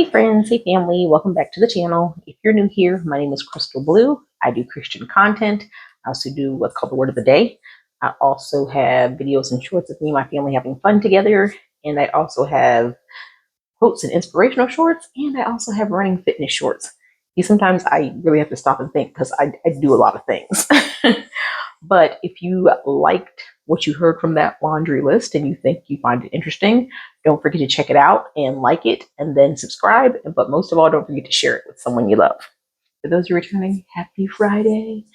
Hey friends, hey family, welcome back to the channel. If you're new here, my name is Crystal Blue. I do Christian content. I also do what's called the Word of the Day. I also have videos and shorts of me and my family having fun together. And I also have quotes and inspirational shorts. And I also have running fitness shorts. Sometimes I really have to stop and think because I do a lot of things. But if you liked what you heard from that laundry list and you think you find it interesting, don't forget to check it out and like it and then subscribe. But most of all, don't forget to share it with someone you love. For those who are returning, happy Friday.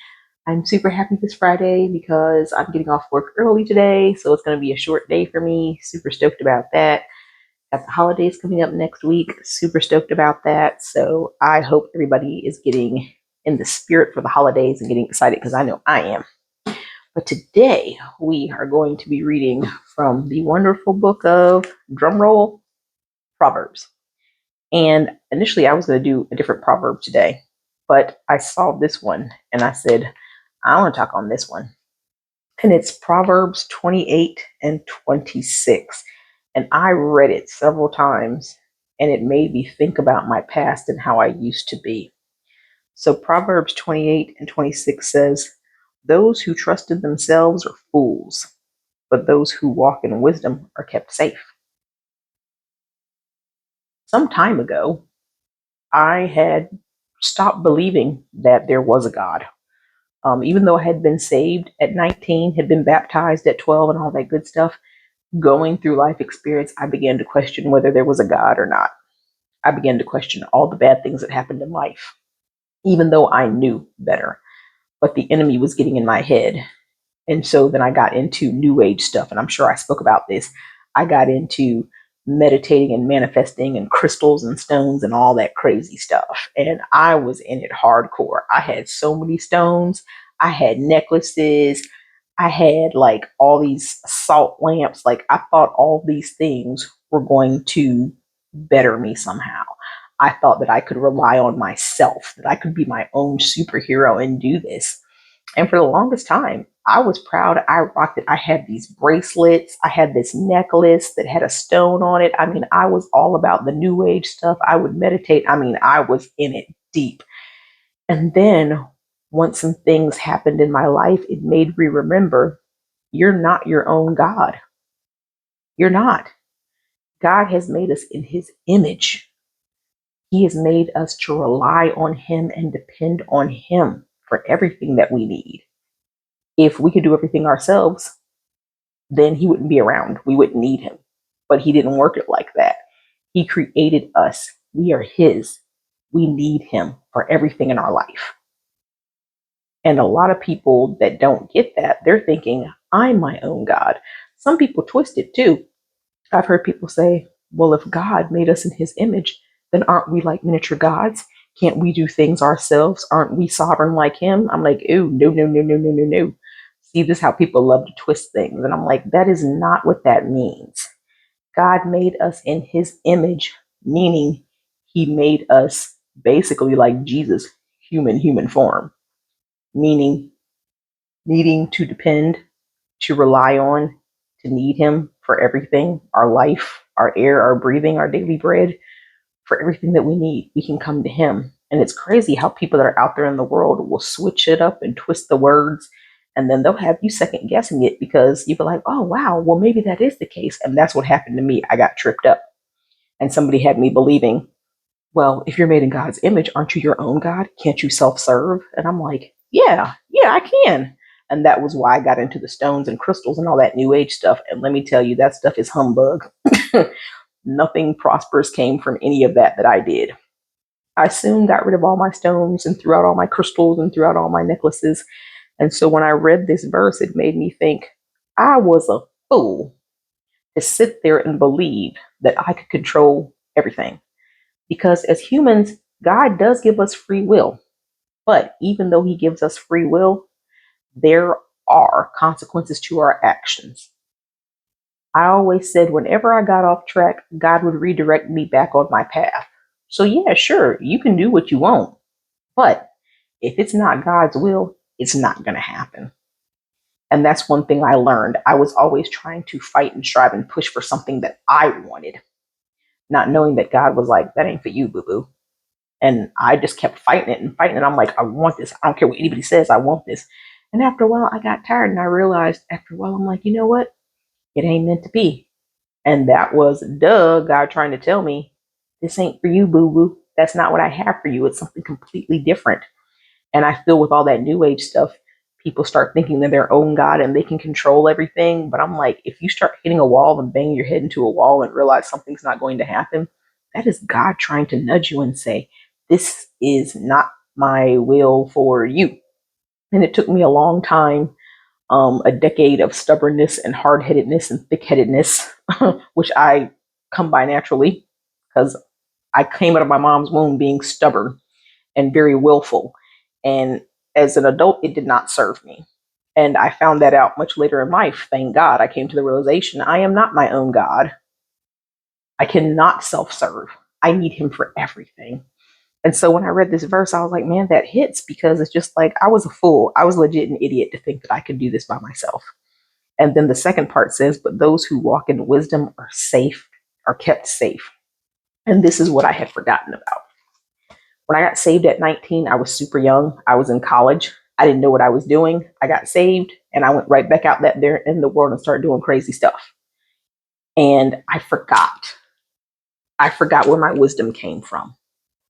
I'm super happy this Friday because I'm getting off work early today. So it's going to be a short day for me. Super stoked about that. Got the holidays coming up next week. Super stoked about that. So I hope everybody is getting in the spirit for the holidays and getting excited because I know I am. But today we are going to be reading from the wonderful book of, drumroll, Proverbs. And initially I was going to do a different proverb today, but I saw this one and I said, I want to talk on this one. And it's Proverbs 28 and 26. And I read it several times and it made me think about my past and how I used to be. So Proverbs 28 and 26 says, those who trust in themselves are fools, but those who walk in wisdom are kept safe. Some time ago, I had stopped believing that there was a God. Even though I had been saved at 19, had been baptized at 12, and all that good stuff, going through life experience, I began to question whether there was a God or not. I began to question all the bad things that happened in life, even though I knew better. But the enemy was getting in my head. And so then I got into new age stuff, and I'm sure I spoke about this. I got into meditating and manifesting and crystals and stones and all that crazy stuff. And I was in it hardcore. I had so many stones. I had necklaces. I had like all these salt lamps. Like I thought all these things were going to better me somehow. I thought that I could rely on myself, that I could be my own superhero and do this. And for the longest time, I was proud. I rocked it. I had these bracelets. I had this necklace that had a stone on it. I mean, I was all about the new age stuff. I would meditate. I mean, I was in it deep. And then once some things happened in my life, it made me remember you're not your own God. You're not. God has made us in his image. He has made us to rely on him and depend on him for everything that we need. If we could do everything ourselves, then he wouldn't be around. We wouldn't need him. But he didn't work it like that. He created us. We are his. We need him for everything in our life. And a lot of people that don't get that, they're thinking, I'm my own God. Some people twist it too. I've heard people say, well, if God made us in his image, then aren't we like miniature gods? Can't we do things ourselves? Aren't we sovereign like him? I'm like, ooh, no, no, no, no, no, no, no. See, this is how people love to twist things. And I'm like, that is not what that means. God made us in his image, meaning he made us basically like Jesus, human form, meaning needing to depend, to rely on, to need him for everything, our life, our air, our breathing, our daily bread, for everything that we need. We can come to him. And it's crazy how people that are out there in the world will switch it up and twist the words, and then they'll have you second guessing it because you'll be like, oh, wow, well, maybe that is the case. And that's what happened to me. I got tripped up. And somebody had me believing, well, if you're made in God's image, aren't you your own God? Can't you self-serve? And I'm like, yeah, I can. And that was why I got into the stones and crystals and all that new age stuff. And let me tell you, that stuff is humbug. Nothing prosperous came from any of that I did. I soon got rid of all my stones and threw out all my crystals and threw out all my necklaces. And so when I read this verse, it made me think I was a fool to sit there and believe that I could control everything. Because as humans, God does give us free will. But even though he gives us free will, there are consequences to our actions. I always said whenever I got off track, God would redirect me back on my path. So, yeah, sure, you can do what you want. But if it's not God's will, it's not going to happen. And that's one thing I learned. I was always trying to fight and strive and push for something that I wanted. not knowing that God was like, that ain't for you, boo boo. And I just kept fighting it and fighting it. I'm like, I want this. I don't care what anybody says. I want this. And after a while, I got tired and I realized after a while, I'm like, you know what? It ain't meant to be. And that was God trying to tell me, this ain't for you, boo boo. That's not what I have for you. It's something completely different. And I feel with all that new age stuff, people start thinking they're their own God and they can control everything. But I'm like, if you start hitting a wall and banging your head into a wall and realize something's not going to happen, that is God trying to nudge you and say, this is not my will for you. And it took me a long time, a decade of stubbornness and hard headedness and thick headedness, which I come by naturally because I came out of my mom's womb being stubborn and very willful. And as an adult, it did not serve me. And I found that out much later in life. Thank God. I came to the realization I am not my own God. I cannot self serve. I need Him for everything. And so when I read this verse, I was like, man, that hits because it's just like I was a fool. I was legit an idiot to think that I could do this by myself. And then the second part says, but those who walk in wisdom are safe, are kept safe. And this is what I had forgotten about. When I got saved at 19, I was super young. I was in college. I didn't know what I was doing. I got saved and I went right back out there in the world and started doing crazy stuff. And I forgot. I forgot where my wisdom came from.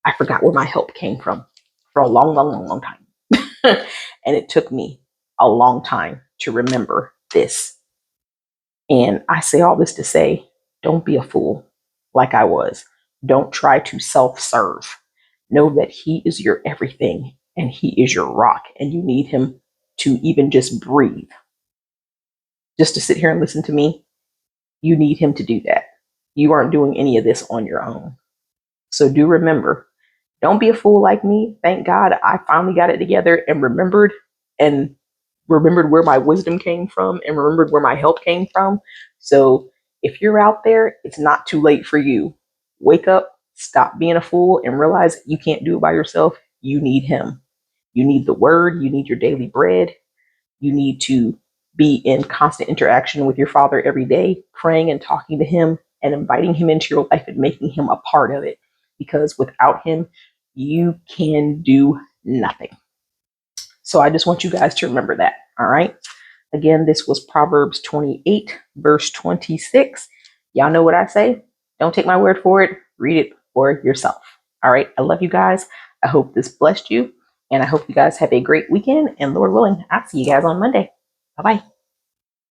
I forgot where my help came from for a long, long, long, long time. And it took me a long time to remember this. And I say all this to say, don't be a fool like I was. Don't try to self serve. Know that He is your everything and He is your rock, and you need Him to even just breathe. Just to sit here and listen to me, you need Him to do that. You aren't doing any of this on your own. So do remember, don't be a fool like me. Thank God I finally got it together and remembered where my wisdom came from and remembered where my help came from. So if you're out there, it's not too late for you. Wake up, stop being a fool, and realize you can't do it by yourself. You need Him. You need the Word. You need your daily bread. You need to be in constant interaction with your Father every day, praying and talking to Him and inviting Him into your life and making Him a part of it. Because without Him, you can do nothing. So I just want you guys to remember that. All right. Again, this was Proverbs 28, verse 26. Y'all know what I say. Don't take my word for it. Read it for yourself. All right. I love you guys. I hope this blessed you. And I hope you guys have a great weekend. And Lord willing, I'll see you guys on Monday. Bye bye.